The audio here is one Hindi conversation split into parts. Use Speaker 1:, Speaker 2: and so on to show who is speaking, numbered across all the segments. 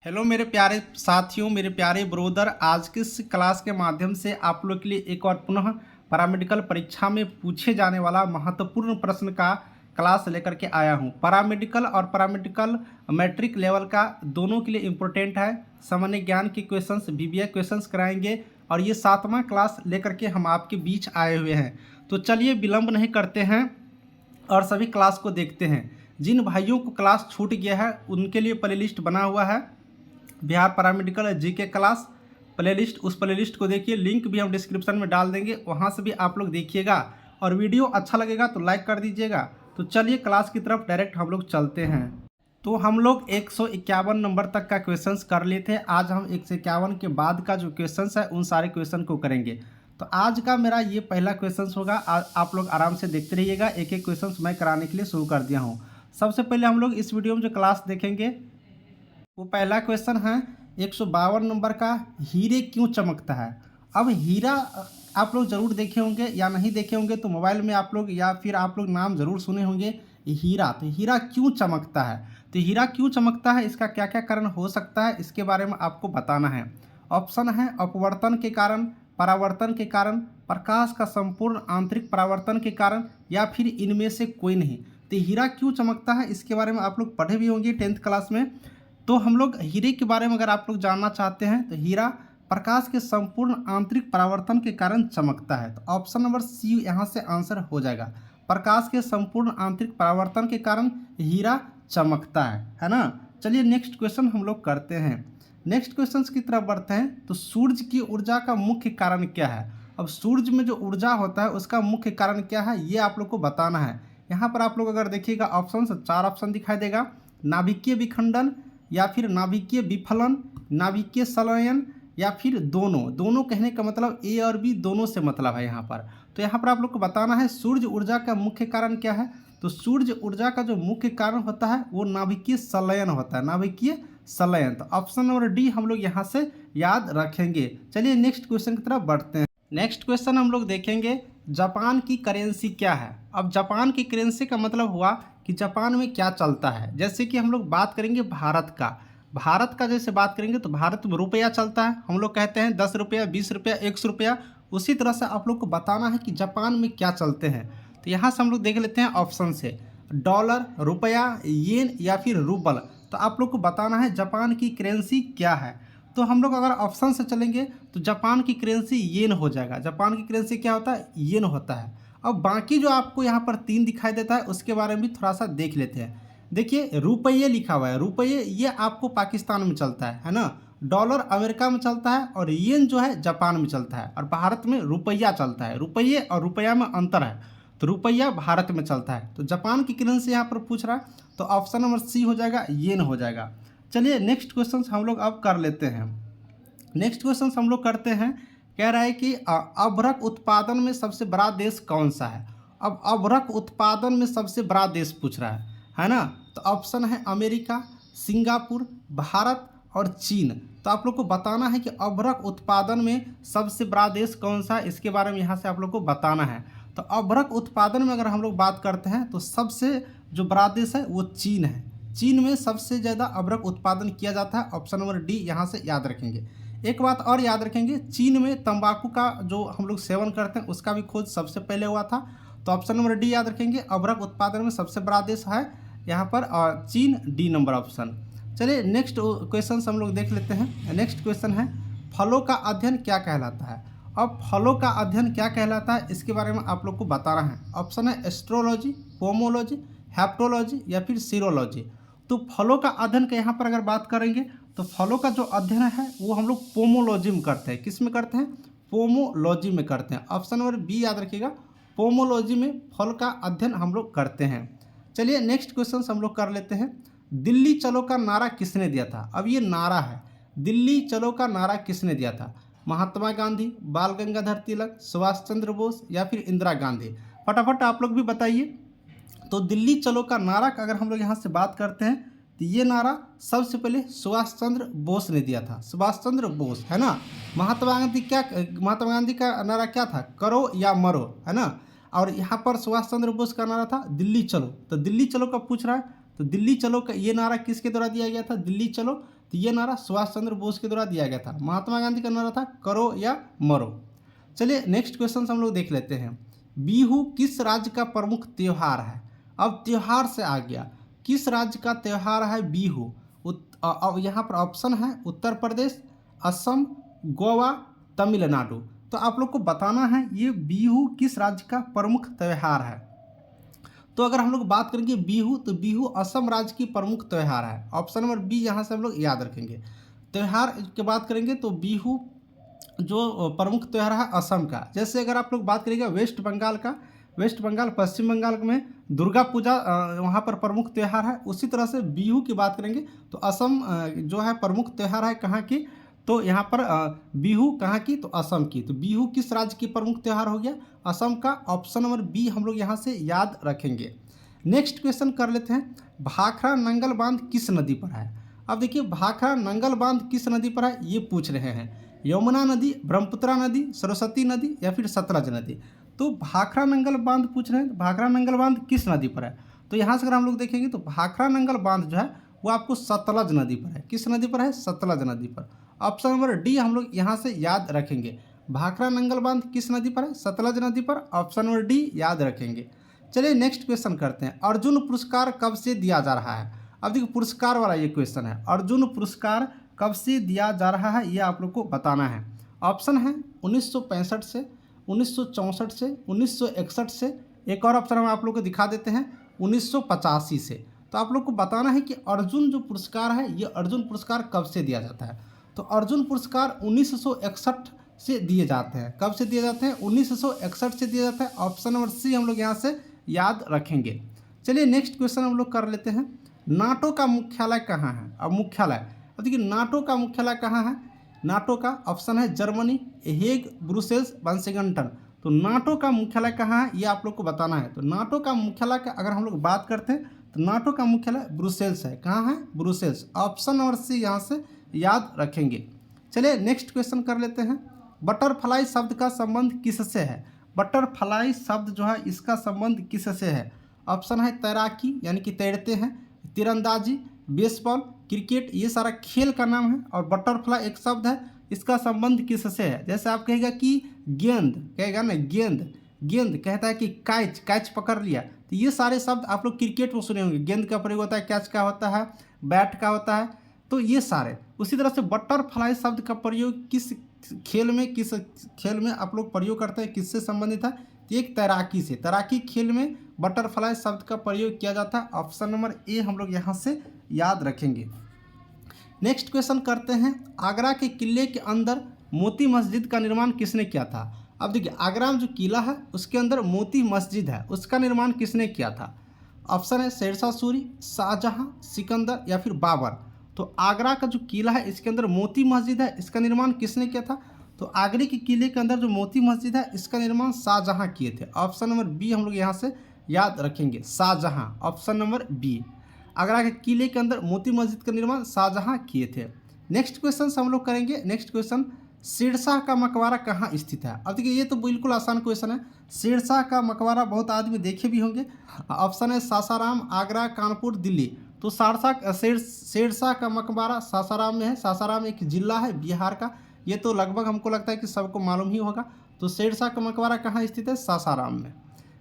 Speaker 1: हेलो मेरे प्यारे साथियों, मेरे प्यारे ब्रोदर, आज की इस क्लास के माध्यम से आप लोग के लिए एक और पुनः पैरामेडिकल परीक्षा में पूछे जाने वाला महत्वपूर्ण प्रश्न का क्लास लेकर के आया हूं। पैरामेडिकल और पैरामेडिकल मैट्रिक लेवल का दोनों के लिए इम्पोर्टेंट है। सामान्य ज्ञान के क्वेश्चंस, बीबीए क्वेश्चंस कराएंगे और ये 7वां क्लास लेकर के हम आपके बीच आए हुए हैं। तो चलिए विलंब नहीं करते हैं और सभी क्लास को देखते हैं। जिन भाइयों को क्लास छूट गया है उनके लिए प्लेलिस्ट बना हुआ है, Bihar paramedical GK class playlist. उस प्लेलिस्ट को देखिए, लिंक भी हम डिस्क्रिप्शन में डाल देंगे, वहां से भी आप लोग देखिएगा। और वीडियो अच्छा लगेगा तो लाइक कर दीजिएगा। तो चलिए क्लास की तरफ डायरेक्ट हम लोग चलते हैं। तो हम लोग 151 नंबर तक का क्वेश्चंस कर लिए थे। आज हम 151 के बाद का जो क्वेश्चंस है उन सारे क्वेश्चन को करेंगे। तो आज का मेरा ये पहला क्वेश्चन होगा। आप लोग आराम से देखते रहिएगा। एक एक क्वेश्चन मैं कराने के लिए शुरू कर दिया हूँ। सबसे पहले हम लोग इस वीडियो में जो क्लास देखेंगे वो पहला क्वेश्चन है 152 नंबर का, हीरे क्यों चमकता है। अब हीरा आप लोग ज़रूर देखे होंगे या नहीं देखे होंगे तो मोबाइल में आप लोग या फिर आप लोग नाम ज़रूर सुने होंगे हीरा। तो हीरा क्यों चमकता है, तो हीरा क्यों चमकता है, इसका क्या क्या कारण हो सकता है, इसके बारे में आपको बताना है। ऑप्शन है अपवर्तन के कारण, परावर्तन के कारण, प्रकाश का संपूर्ण आंतरिक परावर्तन के कारण, या फिर इनमें से कोई नहीं। तो हीरा क्यों चमकता है इसके बारे में आप लोग पढ़े भी होंगे 10th क्लास में। तो हम लोग हीरे के बारे में अगर आप लोग जानना चाहते हैं तो हीरा प्रकाश के संपूर्ण आंतरिक परावर्तन के कारण चमकता है। तो ऑप्शन नंबर सी यहाँ से आंसर हो जाएगा। प्रकाश के संपूर्ण आंतरिक परावर्तन के कारण हीरा चमकता है ना। चलिए नेक्स्ट क्वेश्चन हम लोग करते हैं। नेक्स्ट क्वेश्चन की तरफ बढ़ते हैं। तो सूर्य की ऊर्जा का मुख्य कारण क्या है। अब सूर्य में जो ऊर्जा होता है उसका मुख्य कारण क्या है ये आप लोग को बताना है। यहाँ पर आप लोग अगर देखिएगा ऑप्शन 4 ऑप्शन दिखाई देगा, नाभिकीय विखंडन, या फिर नाभिकीय विफलन, नाभिकीय संलयन, या फिर दोनों। दोनों कहने का मतलब ए और बी दोनों से मतलब है यहाँ पर। तो यहाँ पर आप लोग को बताना है सूर्य ऊर्जा का मुख्य कारण क्या है। तो सूर्य ऊर्जा का जो मुख्य कारण होता है वो नाभिकीय संलयन होता है, नाभिकीय संलयन। तो ऑप्शन नंबर डी हम लोग यहाँ से याद रखेंगे। चलिए नेक्स्ट क्वेश्चन की तरफ बढ़ते हैं। नेक्स्ट क्वेश्चन हम लोग देखेंगे जापान की करेंसी क्या है। अब जापान की करेंसी का मतलब हुआ कि जापान में क्या चलता है। जैसे कि हम लोग बात करेंगे भारत का जैसे बात करेंगे तो भारत में रुपया चलता है, हम लोग कहते हैं 10 रुपया, 20 रुपया, 100 रुपया। उसी तरह से आप लोग को बताना है कि जापान में क्या चलते हैं। तो यहाँ से हम लोग देख लेते हैं ऑप्शन से, डॉलर, रुपया, येन, या फिर रूबल। तो आप लोग को बताना है जापान की करेंसी क्या है। तो हम लोग अगर ऑप्शन से चलेंगे तो जापान की करेंसी येन हो जाएगा। जापान की करेंसी क्या होता है, येन होता है। अब बाकी जो आपको यहाँ पर 3 दिखाई देता है उसके बारे में भी थोड़ा सा देख लेते हैं। देखिए रुपये लिखा हुआ है, रुपये ये आपको पाकिस्तान में चलता है ना। डॉलर अमेरिका में चलता है और येन जो है जापान में चलता है, और भारत में रुपया चलता है। रुपये और रुपया में अंतर है, तो रुपया भारत में चलता है। तो जापान की करेंसी यहाँ पर पूछ रहा है, तो ऑप्शन नंबर सी हो जाएगा, येन हो जाएगा। चलिए नेक्स्ट क्वेश्चन हम लोग अब कर लेते हैं। नेक्स्ट क्वेश्चन हम लोग करते हैं, कह रहा है कि अभ्रक उत्पादन में सबसे बड़ा देश कौन सा है। अब अभ्रक उत्पादन में सबसे बड़ा देश पूछ रहा है ना। तो ऑप्शन है अमेरिका, सिंगापुर, भारत और चीन। तो आप लोग को बताना है कि अभ्रक उत्पादन में सबसे बड़ा देश कौन सा है, इसके बारे में यहाँ से आप लोग को बताना है। तो अभ्रक उत्पादन में अगर हम लोग बात करते हैं तो सबसे जो बड़ा देश है वो चीन है। चीन में सबसे ज़्यादा अभ्रक उत्पादन किया जाता है। ऑप्शन नंबर डी यहाँ से याद रखेंगे। एक बात और याद रखेंगे, चीन में तंबाकू का जो हम लोग सेवन करते हैं उसका भी खोज सबसे पहले हुआ था। तो ऑप्शन नंबर डी याद रखेंगे। अभ्रक उत्पादन में सबसे बड़ा देश है यहाँ पर चीन, डी नंबर ऑप्शन। चलिए नेक्स्ट क्वेश्चन हम लोग देख लेते हैं। नेक्स्ट क्वेश्चन है, फलों का अध्ययन क्या कहलाता है। अब फलों का अध्ययन क्या कहलाता है इसके बारे में आप लोग को बताना है। ऑप्शन है एस्ट्रोलॉजी, पोमोलॉजी, हैप्टोलॉजी, या फिर सीरोलॉजी। तो फलों का अध्ययन के यहाँ पर अगर बात करेंगे तो फलों का जो अध्ययन है वो हम लोग पोमोलॉजी में करते हैं। किस में करते हैं, पोमोलॉजी में करते हैं। ऑप्शन नंबर बी याद रखिएगा, पोमोलॉजी में फल का अध्ययन हम लोग करते हैं। चलिए नेक्स्ट क्वेश्चन हम लोग कर लेते हैं। दिल्ली चलो का नारा किसने दिया था। अब ये नारा है, दिल्ली चलो का नारा किसने दिया था। महात्मा गांधी, बाल गंगाधर तिलक, सुभाष चंद्र बोस, या फिर इंदिरा गांधी। फटाफट आप लोग भी बताइए। तो दिल्ली चलो का नारा का अगर हम लोग यहाँ से बात करते हैं तो ये नारा सबसे पहले सुभाष चंद्र बोस ने दिया था, सुभाष चंद्र बोस, है ना। महात्मा गांधी का नारा क्या था, करो या मरो, है ना। और यहाँ पर सुभाष चंद्र बोस का नारा था दिल्ली चलो। तो दिल्ली चलो का पूछ रहा है, तो दिल्ली चलो का ये नारा किसके द्वारा दिया गया था, दिल्ली चलो तो ये नारा सुभाष चंद्र बोस के द्वारा दिया गया था। महात्मा गांधी का नारा था करो या मरो। चलिए नेक्स्ट क्वेश्चन हम लोग देख लेते हैं। बिहू किस राज्य का प्रमुख त्यौहार है? अब त्यौहार से आ गया, किस राज्य का त्यौहार है बिहू? अब यहाँ पर ऑप्शन है उत्तर प्रदेश, असम, गोवा, तमिलनाडु। तो आप लोग को बताना है ये बिहू किस राज्य का प्रमुख त्यौहार है। तो अगर हम लोग बात करेंगे बिहू, तो बिहू असम राज्य की प्रमुख त्यौहार है। ऑप्शन नंबर बी यहाँ से हम लोग याद रखेंगे। त्यौहार की बात करेंगे तो बिहू जो प्रमुख त्यौहार है असम का। जैसे अगर आप लोग बात करेंगे वेस्ट बंगाल का, वेस्ट बंगाल पश्चिम बंगाल में दुर्गा पूजा वहाँ पर प्रमुख त्यौहार है। उसी तरह से बिहू की बात करेंगे तो असम जो है प्रमुख त्यौहार है कहाँ की, तो यहाँ पर बिहू कहाँ की, तो असम की। तो बिहू किस राज्य की प्रमुख त्यौहार हो गया? असम का। ऑप्शन नंबर बी हम लोग यहाँ से याद रखेंगे। नेक्स्ट क्वेश्चन कर लेते हैं। भाखड़ा नंगल बांध किस नदी पर है? अब देखिए भाखड़ा नंगल बांध किस नदी पर है ये पूछ रहे हैं। यमुना नदी, ब्रह्मपुत्रा नदी, सरस्वती नदी या फिर सतलज नदी। तो भाखड़ा नंगल बांध पूछ रहे हैं, तो भाखड़ा नंगल बांध किस नदी पर है? तो यहाँ से अगर हम लोग देखेंगे तो भाखड़ा नंगल बांध जो है वो आपको सतलज नदी पर है। किस नदी पर है? सतलज नदी पर। ऑप्शन नंबर डी हम लोग यहाँ से याद रखेंगे। भाखड़ा नंगल बांध किस नदी पर है? सतलज नदी पर। ऑप्शन नंबर डी याद रखेंगे। चलिए नेक्स्ट क्वेश्चन करते हैं। अर्जुन पुरस्कार कब से दिया जा रहा है? अब देखिए पुरस्कार वाला ये क्वेश्चन है। अर्जुन पुरस्कार कब से दिया जा रहा है ये आप लोग को बताना है। ऑप्शन है 1965 से, 1964 से, 1961 से, एक और ऑप्शन हम आप लोग को दिखा देते हैं 1985 से। तो आप लोग को बताना है कि अर्जुन जो पुरस्कार है ये अर्जुन पुरस्कार कब से दिया जाता है। तो अर्जुन पुरस्कार 1961 से दिए जाते हैं। कब से दिए जाते हैं? 1961 से दिया जाता है। ऑप्शन नंबर सी हम लोग यहाँ से याद रखेंगे। चलिए नेक्स्ट क्वेश्चन हम लोग कर लेते हैं। नाटो का मुख्यालय कहाँ है? अब मुख्यालय, अब देखिए नाटो का मुख्यालय कहाँ है? नाटो का ऑप्शन है जर्मनी, हेग, ब्रुसेल्स, वाशिंगटन। तो नाटो का मुख्यालय कहाँ है ये आप लोग को बताना है। तो नाटो का मुख्यालय का अगर हम लोग बात करते हैं तो नाटो का मुख्यालय ब्रुसेल्स है। कहाँ है? ब्रुसेल्स। ऑप्शन नंबर सी यहाँ से याद रखेंगे। चलिए नेक्स्ट क्वेश्चन कर लेते हैं। बटरफ्लाई शब्द का संबंध किससे है? बटरफ्लाई शब्द जो है इसका संबंध किससे है? ऑप्शन है तैराकी यानी कि तैरते हैं, तीरंदाजी, बेसबॉल, क्रिकेट, ये सारा खेल का नाम है। और बटरफ्लाई एक शब्द है, इसका संबंध किससे है? जैसे आप कहेगा कि गेंद, कहेगा ना गेंद, गेंद कहता है कि कैच, कैच पकड़ लिया। तो ये सारे शब्द आप लोग क्रिकेट में सुने होंगे। गेंद का प्रयोग होता है, कैच का होता है, बैट का होता है, तो ये सारे। उसी तरह से बटरफ्लाई शब्द का प्रयोग किस खेल में आप लोग प्रयोग करते हैं, किससे संबंधित है? तो एक तैराकी से, तैराकी खेल में बटरफ्लाई शब्द का प्रयोग किया जाता है। ऑप्शन नंबर ए हम लोग यहाँ से याद रखेंगे। नेक्स्ट क्वेश्चन करते हैं। आगरा के किले के अंदर मोती मस्जिद का निर्माण किसने किया था? अब देखिए आगरा में जो किला है उसके अंदर मोती मस्जिद है, उसका निर्माण किसने किया था? ऑप्शन है शेरशाह सूरी, शाहजहां, सिकंदर या फिर बाबर। तो आगरा का जो किला है इसके अंदर मोती मस्जिद है, इसका निर्माण किसने किया था? तो आगरे के किले के अंदर जो मोती मस्जिद है इसका निर्माण शाहजहां किए थे। ऑप्शन नंबर बी हम लोग यहाँ से याद रखेंगे, Shah Jahan. Option number B, Agra के किले के अंदर मोती मस्जिद का निर्माण शाहजहां किए थे। नेक्स्ट क्वेश्चन हम लोग करेंगे। नेक्स्ट क्वेश्चन, शेरशाह का मकबरा कहाँ स्थित है? अब देखिए ये तो बिल्कुल आसान क्वेश्चन है। शेरशाह का मकबरा बहुत आदमी देखे भी होंगे। ऑप्शन है सासाराम, आगरा, कानपुर, दिल्ली। तो शेरशाह का मकबरा सासाराम में है। सासाराम एक जिला है बिहार का, ये तो लगभग हमको लगता है कि सबको मालूम ही होगा। तो शेरशाह का मकबरा कहाँ स्थित है? सासाराम में।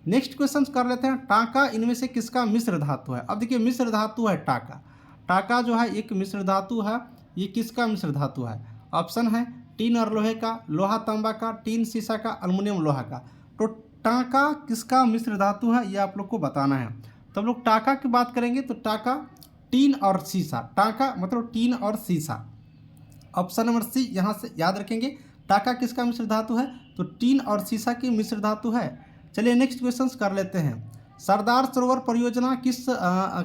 Speaker 1: नेक्स्ट क्वेश्चन कर लेते हैं। टांका इनमें से किसका मिश्र धातु है? अब देखिए मिश्र धातु है टांका। टांका जो है एक मिश्र धातु है, ये किसका मिश्र धातु है? ऑप्शन है टीन और लोहे का, लोहा तांबा का, टीन शीशा का, अल्युमिनियम लोहा का। तो टांका किसका मिश्र धातु है ये आप लोग को बताना है। तो हम लोग टांका की बात करेंगे तो टांका टीन और शीशा, टांका मतलब टीन और शीशा। ऑप्शन नंबर सी यहाँ से याद रखेंगे। टांका किसका मिश्र धातु है? तो टीन और शीशा की मिश्र धातु है। चलिए नेक्स्ट क्वेश्चन कर लेते हैं। सरदार सरोवर परियोजना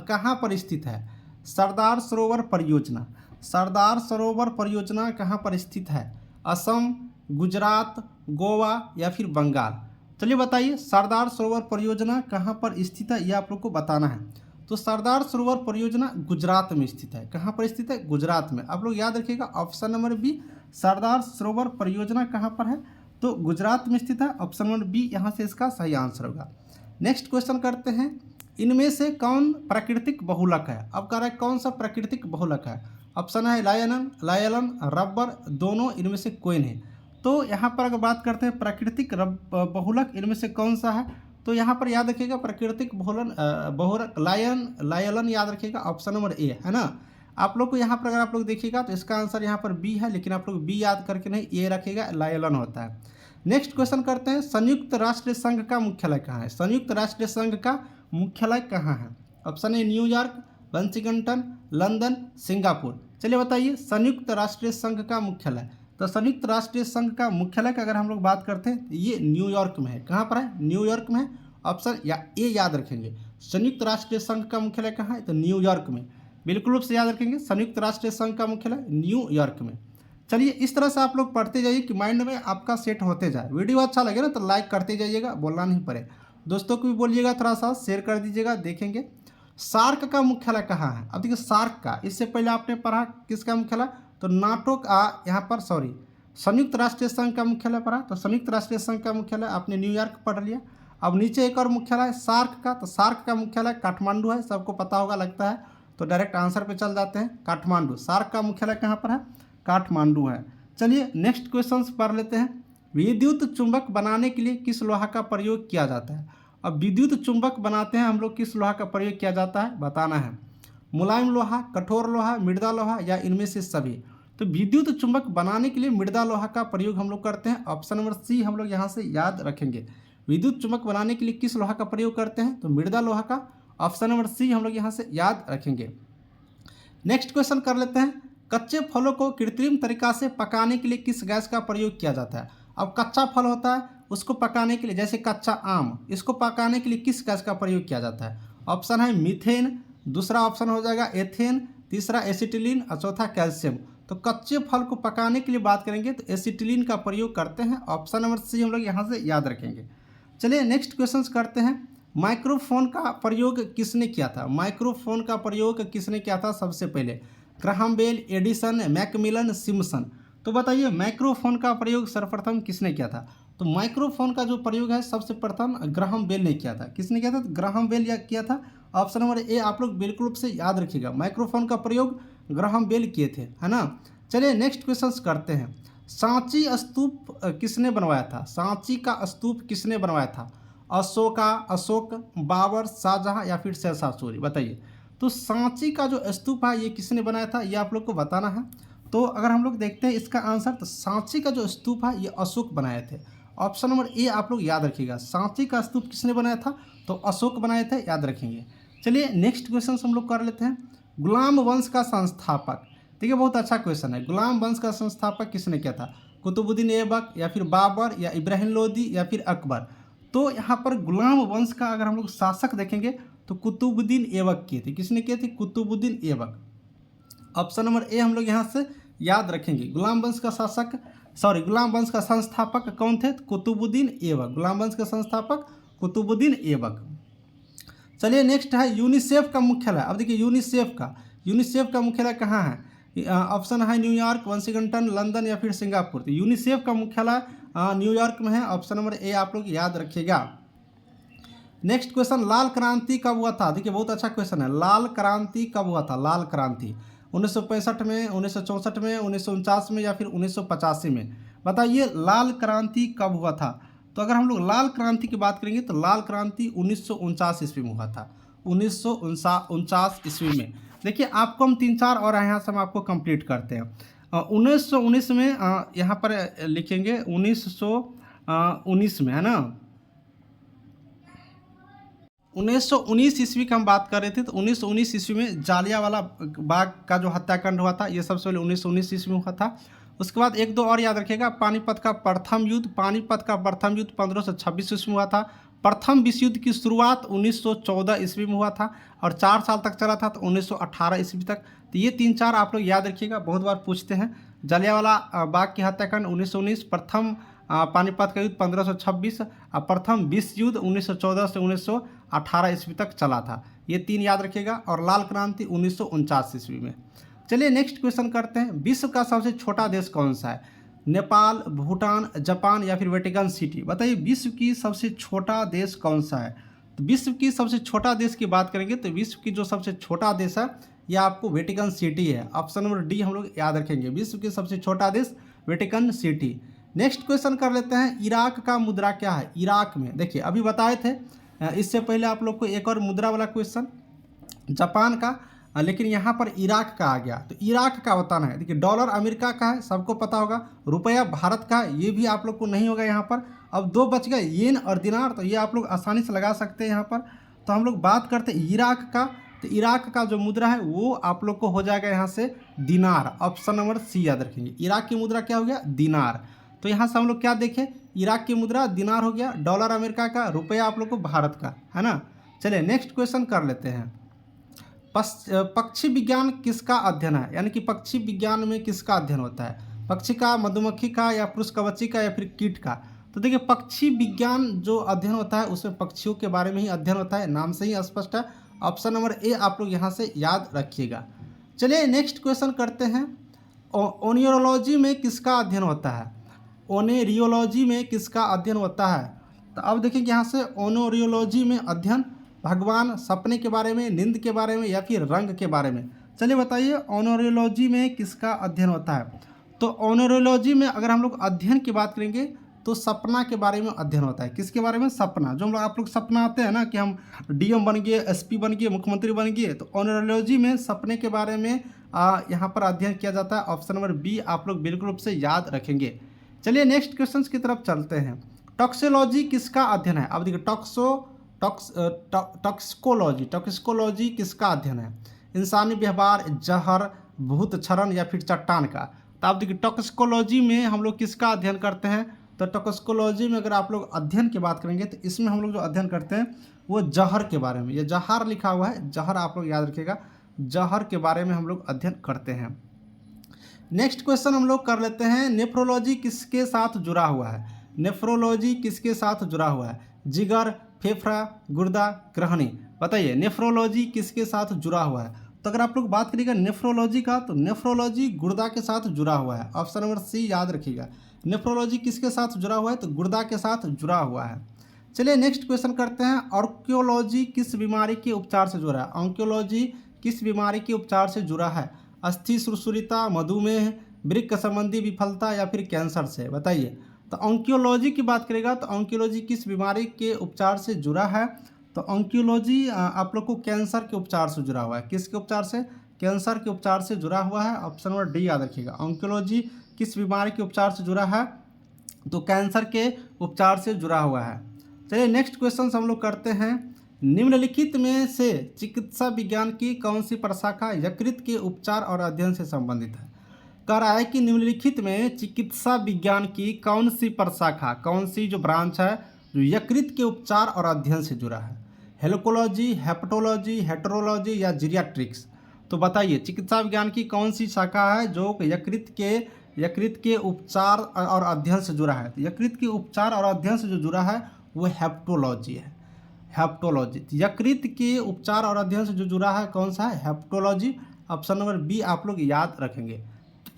Speaker 1: कहाँ पर स्थित है? सरदार सरोवर परियोजना, सरदार सरोवर परियोजना कहाँ पर स्थित है? असम, गुजरात, गोवा या फिर बंगाल। चलिए बताइए सरदार सरोवर परियोजना कहाँ पर स्थित है ये आप लोग को बताना है। तो सरदार सरोवर परियोजना गुजरात में स्थित है। कहाँ पर स्थित है? गुजरात में। आप लोग याद रखिएगा option number B, Sardar Sarovar परियोजना कहाँ पर है? तो गुजरात में स्थित है। ऑप्शन नंबर बी यहाँ से इसका सही आंसर होगा। नेक्स्ट क्वेश्चन करते हैं। इनमें से कौन प्राकृतिक बहुलक है? अब कह रहा है कौन सा प्राकृतिक बहुलक है? ऑप्शन है लायलन, रबर, दोनों इनमें से कोई नहीं। तो यहाँ पर अगर बात करते हैं प्राकृतिक बहुलक इनमें से कौन सा है, तो यहाँ पर याद रखिएगा प्राकृतिक बहुलक लायलन याद रखिएगा, ऑप्शन नंबर ए है ना। आप लोग को यहाँ पर अगर आप लोग देखिएगा तो इसका आंसर यहाँ पर बी है, लेकिन आप लोग बी याद करके नहीं, ए रखिएगा, लायलन होता है। नेक्स्ट क्वेश्चन करते हैं, संयुक्त राष्ट्र संघ का मुख्यालय कहाँ है? संयुक्त राष्ट्र संघ का मुख्यालय कहाँ है? Option A New York, Washington, London, Singapore. चलिए बताइए संयुक्त राष्ट्र संघ का मुख्यालय। तो संयुक्त राष्ट्र संघ का मुख्यालय की अगर हम लोग बात करते हैं तो ये न्यूयॉर्क में है। कहाँ पर है? न्यूयॉर्क में है। ऑप्शन या ए याद रखेंगे। संयुक्त राष्ट्र संघ का मुख्यालय कहाँ है? तो न्यूयॉर्क में। बिल्कुल रूप से याद रखेंगे, संयुक्त राष्ट्र संघ का मुख्यालय न्यूयॉर्क में। चलिए इस तरह से आप लोग पढ़ते जाइए कि माइंड में आपका सेट होते जाए। वीडियो अच्छा लगे ना तो लाइक करते जाइएगा, बोलना नहीं पड़े। दोस्तों को भी बोलिएगा, थोड़ा सा शेयर कर दीजिएगा, देखेंगे। सार्क का मुख्यालय कहाँ है? अब देखिए सार्क का, इससे पहले आपने पढ़ा किसका मुख्यालय? तो नाटो का, यहाँ पर सॉरी संयुक्त राष्ट्र संघ का मुख्यालय पढ़ा, तो संयुक्त राष्ट्र संघ का मुख्यालय आपने न्यूयॉर्क पढ़ लिया। अब नीचे एक और मुख्यालय सार्क का, तो सार्क का मुख्यालय काठमांडू है, सबको पता होगा लगता है, तो डायरेक्ट आंसर पे चल जाते हैं, काठमांडू। सार्क का मुख्यालय कहाँ पर है? काठमांडू है। चलिए नेक्स्ट क्वेश्चन पढ़ लेते हैं। विद्युत चुंबक बनाने के लिए किस लोहा का प्रयोग किया जाता है? अब विद्युत चुंबक बनाते हैं हम लोग, किस लोहा का प्रयोग किया जाता है बताना है। मुलायम लोहा, कठोर लोहा, मृदा लोहा या इनमें से सभी? तो विद्युत चुंबक बनाने के लिए मृदा लोहा का प्रयोग हम लोग करते हैं। ऑप्शन नंबर सी हम लोग यहाँ से याद रखेंगे। विद्युत चुंबक बनाने के लिए किस लोहा का प्रयोग करते हैं? तो मृदा लोहा का। ऑप्शन नंबर सी हम लोग यहाँ से याद रखेंगे। नेक्स्ट क्वेश्चन कर लेते हैं। कच्चे फलों को कृत्रिम तरीका से पकाने के लिए किस गैस का प्रयोग किया जाता है? अब कच्चा फल होता है, उसको पकाने के लिए, जैसे कच्चा आम, इसको पकाने के लिए किस गैस का प्रयोग किया जाता है? ऑप्शन है मीथेन, दूसरा ऑप्शन हो जाएगा एथेन, तीसरा एसिटिलीन और चौथा कैल्शियम। तो कच्चे फल को पकाने के लिए बात करेंगे तो एसिटिलीन का प्रयोग करते हैं। ऑप्शन नंबर सी हम लोग यहाँ से याद रखेंगे। चलिए नेक्स्ट क्वेश्चन करते हैं। माइक्रोफोन का प्रयोग किसने किया था? माइक्रोफोन का प्रयोग किसने किया था सबसे पहले? Graham Bell, Edison, Macmillan, Simpson. तो बताइए माइक्रोफोन का प्रयोग सर्वप्रथम किसने किया था? तो माइक्रोफोन का जो प्रयोग है सबसे प्रथम ग्राहम बेल ने किया था। किसने किया था? तो ग्राहम बेल किया था। ऑप्शन नंबर ए आप लोग बिल्कुल रूप से याद रखिएगा, माइक्रोफोन का प्रयोग ग्राहम बेल किए थे, है ना। चलिए नेक्स्ट क्वेश्चन करते हैं। सांची स्तूप किसने बनवाया था? सांची का स्तूप किसने बनवाया था? अशोक, बाबर, शाहजहां या फिर शेरशाह सूरी? बताइए। तो सांची का जो स्तूप है ये किसने बनाया था, ये आप लोग को बताना है। तो अगर हम लोग देखते हैं इसका आंसर, तो सांची का जो स्तूप है ये अशोक बनाए थे। ऑप्शन नंबर ए आप लोग याद रखिएगा। सांची का स्तूप किसने बनाया था? तो अशोक बनाए थे, याद रखेंगे। चलिए नेक्स्ट क्वेश्चन हम लोग कर लेते हैं। गुलाम वंश का संस्थापक, देखिए बहुत अच्छा क्वेश्चन है। गुलाम वंश का संस्थापक किसने किया था? कुतुबुद्दीन ऐबक या फिर बाबर या इब्राहिम लोदी या फिर अकबर? तो यहाँ पर गुलाम वंश का अगर हम लोग शासक देखेंगे तो कुतुबुद्दीन ऐबक किए थे। किसने किए थे? Qutbuddin Aibak. Option number A हम लोग यहाँ से याद रखेंगे। गुलाम वंश का शासक, सॉरी गुलाम वंश का संस्थापक कौन थे? कुतुबुद्दीन ऐबक। गुलाम वंश का संस्थापक कुतुबुद्दीन ऐबक। चलिए नेक्स्ट है यूनिसेफ का मुख्यालय। अब देखिए यूनिसेफ का मुख्यालय कहाँ है? ऑप्शन है न्यूयॉर्क, वाशिंगटन, लंदन या फिर सिंगापुर। तो यूनिसेफ का मुख्यालय न्यूयॉर्क में है। ऑप्शन नंबर ए आप लोग याद रखिएगा। नेक्स्ट क्वेश्चन, लाल क्रांति कब हुआ था? देखिए बहुत अच्छा क्वेश्चन है। लाल क्रांति कब हुआ था? लाल क्रांति 1965 में, 1964 में, 1949 में या फिर 1985 में? बताइए लाल क्रांति कब हुआ था? तो अगर हम लोग लाल क्रांति की बात करेंगे तो लाल क्रांति 1949 ईस्वी में हुआ था। 1949 ईस्वी में। देखिए आपको हम 3-4 और यहाँ से हम आपको कंप्लीट करते हैं। 1919 में यहाँ पर लिखेंगे 1919 में, है ना। 1919 ईस्वी की हम बात कर रहे थे, तो 1919 ईस्वी में जालियांवाला बाग का जो हत्याकांड हुआ था ये सबसे पहले 1919 ईस्वी में हुआ था। उसके बाद 1-2 और याद रखिएगा। पानीपत का प्रथम युद्ध 1526 ईस्वी में हुआ था। प्रथम विश्व युद्ध की शुरुआत 1914 ईस्वी में हुआ था और 4 साल तक चला था, तो 1918 ईस्वी तक। तो ये 3-4 आप लोग याद रखिएगा, बहुत बार पूछते हैं। जालियांवाला बाग की हत्याकांड 1919, प्रथम पानीपत का युद्ध 1526 और प्रथम विश्व युद्ध 1914 से 1918 ईस्वी तक चला था। ये 3 याद रखिएगा। और लाल क्रांति 1949 ईस्वी में। चलिए नेक्स्ट क्वेश्चन करते हैं। विश्व का सबसे छोटा देश कौन सा है? नेपाल, भूटान, जापान या फिर वेटिकन सिटी? बताइए विश्व की सबसे छोटा देश कौन सा है? तो विश्व की सबसे छोटा देश की बात करेंगे तो विश्व की जो सबसे छोटा देश है यह आपको वेटिकन सिटी है। ऑप्शन नंबर डी हम लोग याद रखेंगे, विश्व की सबसे छोटा देश वेटिकन सिटी। नेक्स्ट क्वेश्चन कर लेते हैं, इराक का मुद्रा क्या है? इराक में देखिए अभी बताए थे, इससे पहले आप लोग को एक और मुद्रा वाला क्वेश्चन जापान का, लेकिन यहाँ पर इराक का आ गया। तो इराक का बताना है। देखिए डॉलर अमेरिका का है, सबको पता होगा। रुपया भारत का, ये भी आप लोग को नहीं होगा यहाँ पर। अब दो बच गए, येन और दिनार, तो ये आप लोग आसानी से लगा सकते हैं यहाँ पर। तो हम लोग बात करते हैं इराक का, तो इराक का जो मुद्रा है वो आप लोग को हो जाएगा यहाँ से दिनार। ऑप्शन नंबर सी याद रखेंगे। इराक की मुद्रा क्या हो गया? दिनार। तो यहाँ से हम लोग क्या देखें, इराक की मुद्रा दिनार हो गया, डॉलर अमेरिका का, रुपया आप लोग को भारत का, है ना। चलिए नेक्स्ट क्वेश्चन कर लेते हैं, पक्षी विज्ञान किसका अध्ययन है? यानी कि पक्षी विज्ञान में किसका अध्ययन होता है? पक्षी का, मधुमक्खी का, या पुष्पकवची का, या फिर कीट का? तो देखिए पक्षी विज्ञान जो अध्ययन होता है उसमें पक्षियों के बारे में ही अध्ययन होता है, नाम से ही स्पष्ट है। ऑप्शन नंबर ए आप लोग यहाँ से याद रखिएगा। चलिए नेक्स्ट क्वेश्चन करते हैं, ओनियोलॉजी में किसका अध्ययन होता है? ओनेरियोलॉजी में किसका अध्ययन होता है? तो अब देखेंगे यहाँ से ओनोरियोलॉजी में अध्ययन भगवान, सपने के बारे में, नींद के बारे में, या फिर रंग के बारे में? चलिए बताइए ओनोरियोलॉजी में किसका अध्ययन होता है? तो ओनोरियोलॉजी में अगर हम लोग अध्ययन की बात करेंगे तो सपना के बारे में अध्ययन होता है। किसके बारे में? सपना। जो हम लोग, आप लोग सपना आते हैं ना कि हम डीएम बन गए, एसपी बन गए, मुख्यमंत्री बन गए, तो ओनोरियोलॉजी में सपने के बारे में यहाँ पर अध्ययन किया जाता है। ऑप्शन नंबर बी आप लोग बिल्कुल रूप से याद रखेंगे। चलिए नेक्स्ट क्वेश्चन की तरफ चलते हैं, टॉक्सिकोलॉजी किसका अध्ययन है? अब देखिए टॉक्सिकोलॉजी किसका अध्ययन है? इंसानी व्यवहार, जहर, भूत क्षरण, या फिर चट्टान का? तो आप देखिए टॉक्सिकोलॉजी में हम लोग किसका अध्ययन करते हैं? तो टॉक्सिकोलॉजी में अगर आप लोग अध्ययन की बात करेंगे तो इसमें हम लोग जो अध्ययन करते हैं वो जहर के बारे में, ये जहर लिखा हुआ है, जहर आप लोग याद रखिएगा, जहर के बारे में हम लोग अध्ययन करते हैं। नेक्स्ट क्वेश्चन हम लोग कर लेते हैं, नेफ्रोलॉजी किसके साथ जुड़ा हुआ है? नेफ्रोलॉजी किसके साथ जुड़ा हुआ है? जिगर, फेफड़ा, गुर्दा, ग्रहणी? बताइए नेफ्रोलॉजी किसके साथ जुड़ा हुआ है? तो अगर आप लोग बात करिएगा नेफ्रोलॉजी का, तो नेफ्रोलॉजी गुर्दा के साथ जुड़ा हुआ है। ऑप्शन नंबर सी याद रखिएगा। नेफ्रोलॉजी किसके साथ जुड़ा हुआ है? तो गुर्दा के साथ जुड़ा हुआ है। चलिए नेक्स्ट क्वेश्चन करते हैं, ऑन्कोलॉजी किस बीमारी के उपचार से जुड़ा है? ऑन्कोलॉजी किस बीमारी के उपचार से जुड़ा है? अस्थि सुरसुरिता, मधुमेह, वृक्क संबंधी विफलता, या फिर कैंसर से? बताइए। तो ऑन्कोलॉजी की बात करेगा तो ऑन्कोलॉजी किस बीमारी के उपचार से जुड़ा है? तो ऑन्कोलॉजी आप लोग को कैंसर के उपचार से जुड़ा हुआ है। किसके उपचार से? कैंसर के उपचार से जुड़ा हुआ है। ऑप्शन नंबर डी याद रखिएगा। ऑन्कोलॉजी किस बीमारी के उपचार से जुड़ा है? तो कैंसर के उपचार से जुड़ा हुआ है। चलिए नेक्स्ट क्वेश्चन हम लोग करते हैं, निम्नलिखित में से चिकित्सा विज्ञान की कौन सी प्रशाखा यकृत के उपचार और अध्ययन से संबंधित है? कह रहा है कि निम्नलिखित में चिकित्सा विज्ञान की कौन सी प्रशाखा, कौन सी जो ब्रांच है जो यकृत के उपचार और अध्ययन से जुड़ा है? हेलोकोलॉजी, हेपेटोलॉजी, हेटेरोलॉजी, या जीरियाट्रिक्स? तो बताइए चिकित्सा विज्ञान की कौन सी शाखा है जो यकृत के उपचार और अध्ययन से जुड़ा है? तो यकृत के उपचार और अध्ययन से जो जुड़ा है वो हेपेटोलॉजी है। हेपेटोलॉजी, यकृत के उपचार और अध्ययन से जो जुड़ा है कौन सा है? हेपेटोलॉजी। ऑप्शन नंबर बी आप लोग याद रखेंगे।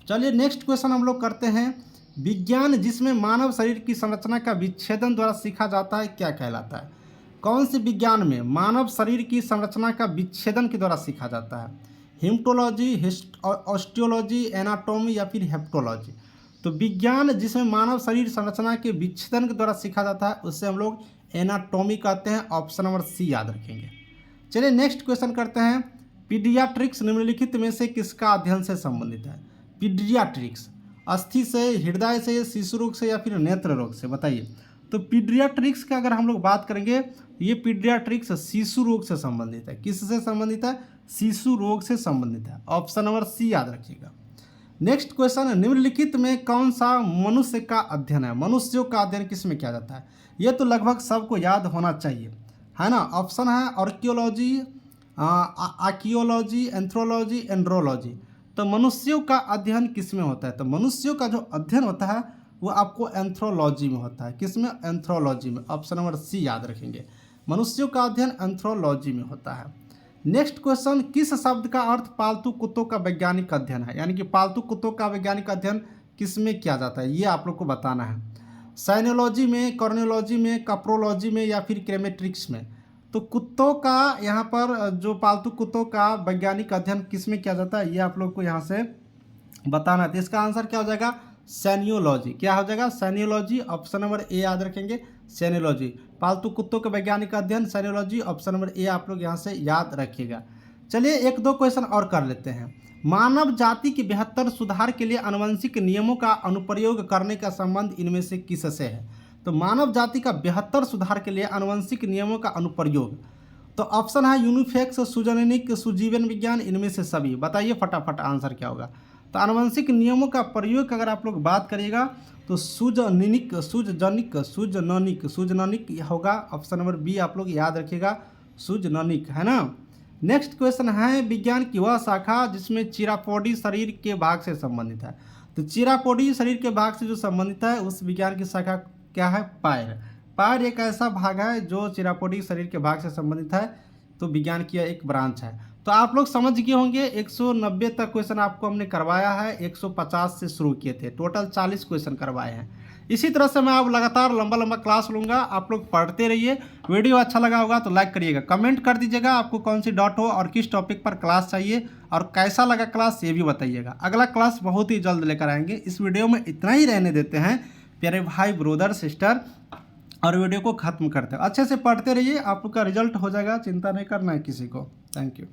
Speaker 1: चलिए नेक्स्ट क्वेश्चन हम लोग करते हैं, विज्ञान जिसमें मानव शरीर की संरचना का विच्छेदन द्वारा सीखा जाता है क्या कहलाता है? कौन से विज्ञान में मानव शरीर की संरचना का विच्छेदन के द्वारा सीखा जाता है? हिमेटोलॉजी, ऑस्टियोलॉजी, एनाटॉमी, या फिर हेपेटोलॉजी? तो विज्ञान जिसमें मानव शरीर संरचना के विच्छेदन के द्वारा सीखा जाता है उससे हम लोग एनाटॉमी कहते हैं। ऑप्शन नंबर सी याद रखेंगे। चलिए नेक्स्ट क्वेश्चन करते हैं, पीडियाट्रिक्स निम्नलिखित में से किसका अध्ययन से संबंधित है? पीडियाट्रिक्स, अस्थि से, हृदय से, शिशु रोग से, या फिर नेत्र रोग से? बताइए। तो पीडियाट्रिक्स का अगर हम लोग बात करेंगे, ये पीडियाट्रिक्स शिशु रोग से संबंधित है। किससे संबंधित है? शिशु रोग से संबंधित है। ऑप्शन नंबर सी याद रखिएगा। नेक्स्ट क्वेश्चन, निम्नलिखित में कौन सा मनुष्य का अध्ययन है? मनुष्यों का अध्ययन किस में किया जाता है? ये तो लगभग सबको याद होना चाहिए, है ना। ऑप्शन है आर्कियोलॉजी, आर्कियोलॉजी, एंथ्रोलॉजी, एंड्रोलॉजी। तो मनुष्यों का अध्ययन किस में होता है? तो मनुष्यों का जो अध्ययन होता है वो आपको एंथ्रोलॉजी में होता है। किस में? एंथ्रोलॉजी में। ऑप्शन नंबर सी याद रखेंगे। मनुष्यों का अध्ययन एंथ्रोलॉजी में होता है। नेक्स्ट क्वेश्चन, किस शब्द का अर्थ पालतू कुत्तों का वैज्ञानिक अध्ययन है? यानी कि पालतू कुत्तों का वैज्ञानिक अध्ययन किस में किया जाता है, ये आप लोग को बताना है। साइनोलॉजी में, कॉर्नियोलॉजी में, कप्रोलॉजी में, या फिर क्रेमेट्रिक्स में? तो कुत्तों का यहाँ पर जो पालतू कुत्तों का वैज्ञानिक अध्ययन किस में किया जाता है, ये आप लोग को यहाँ से बताना है। तो इसका आंसर क्या हो जाएगा, सेनियोलॉजी। क्या हो जाएगा, सेनियोलॉजी। ऑप्शन नंबर ए याद रखेंगे, सेनियोलॉजी। पालतू कुत्तों के वैज्ञानिक अध्ययन, सेनियोलॉजी। ऑप्शन नंबर ए आप लोग यहाँ से याद रखिएगा। चलिए एक दो क्वेश्चन और कर लेते हैं। मानव जाति के बेहतर सुधार के लिए आनुवंशिक नियमों का अनुप्रयोग करने का संबंध इनमें से किससे है। तो मानव जाति का बेहतर सुधार के लिए आनुवंशिक नियमों का अनुप्रयोग, तो ऑप्शन है यूनिफेक्स, सुजननिक, सुजीवन विज्ञान, इनमें से सभी। बताइए फटाफट आंसर क्या होगा। तो आनुवंशिक नियमों का प्रयोग अगर आप लोग बात करिएगा तो सुजनिक, सुजननिक होगा। ऑप्शन नंबर बी आप लोग याद रखिएगा, सुजननिक, है ना। नेक्स्ट क्वेश्चन है, विज्ञान की वह शाखा जिसमें चिरापोडी शरीर के भाग से संबंधित है। तो चिरापोडी शरीर के भाग से जो संबंधित है उस विज्ञान की शाखा क्या है, पैर। पैर एक ऐसा भाग है जो चिरापोडी शरीर के भाग से संबंधित है, तो विज्ञान की एक ब्रांच है। तो आप लोग समझ गए होंगे 190 तक क्वेश्चन आपको हमने करवाया है, 150 से शुरू किए थे, टोटल 40 क्वेश्चन करवाए हैं। इसी तरह से मैं अब लगातार लंबा लंबा क्लास लूँगा, आप लोग पढ़ते रहिए। वीडियो अच्छा लगा होगा तो लाइक करिएगा, कमेंट कर दीजिएगा आपको कौन सी डॉट हो और किस टॉपिक पर क्लास चाहिए और कैसा लगा क्लास ये भी बताइएगा। अगला क्लास बहुत ही जल्द लेकर आएंगे। इस वीडियो में इतना ही रहने देते हैं प्यारे भाई ब्रदर सिस्टर, और वीडियो को ख़त्म करते हैं। अच्छे से पढ़ते रहिए, आप लोग का रिजल्ट हो जाएगा, चिंता नहीं करना है किसी को। Thank you.